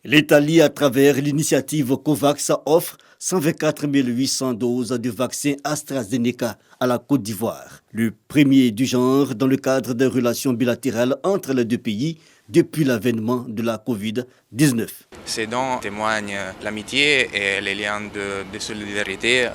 L'Italie, à travers l'initiative COVAX, offre 124 800 doses de vaccins AstraZeneca à la Côte d'Ivoire. Le premier du genre dans le cadre des relations bilatérales entre les deux pays depuis l'avènement de la Covid-19. Ces dons témoignent l'amitié et les liens de solidarité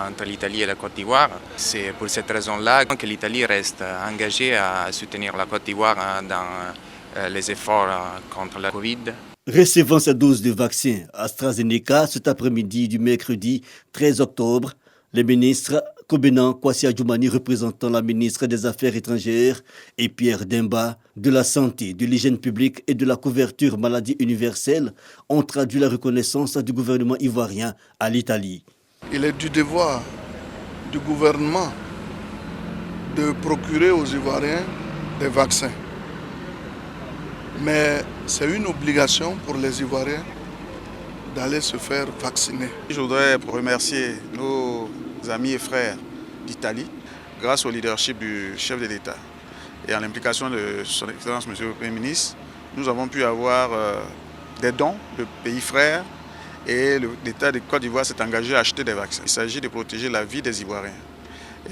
entre l'Italie et la Côte d'Ivoire. C'est pour cette raison-là que l'Italie reste engagée à soutenir la Côte d'Ivoire dans les efforts contre la Covid. Recevant sa dose de vaccin AstraZeneca cet après-midi du mercredi 13 octobre, les ministres Kobenan Kwasi Adjoumani, représentant la ministre des Affaires étrangères, et Pierre Demba de la Santé, de l'Hygiène publique et de la couverture maladie universelle ont traduit la reconnaissance du gouvernement ivoirien à l'Italie. Il est du devoir du gouvernement de procurer aux Ivoiriens des vaccins. Mais c'est une obligation pour les Ivoiriens d'aller se faire vacciner. Je voudrais remercier nos amis et frères d'Italie grâce au leadership du chef de l'État et à l'implication de son Excellence Monsieur le Premier ministre. Nous avons pu avoir des dons de pays frères et l'État de Côte d'Ivoire s'est engagé à acheter des vaccins. Il s'agit de protéger la vie des Ivoiriens.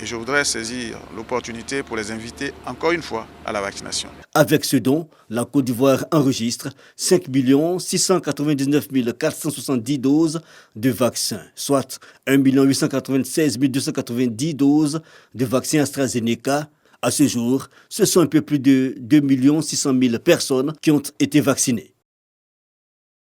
Et je voudrais saisir l'opportunité pour les inviter encore une fois à la vaccination. Avec ce don, la Côte d'Ivoire enregistre 5 699 470 doses de vaccins, soit 1 896 290 doses de vaccins AstraZeneca. À ce jour, ce sont un peu plus de 2 600 000 personnes qui ont été vaccinées.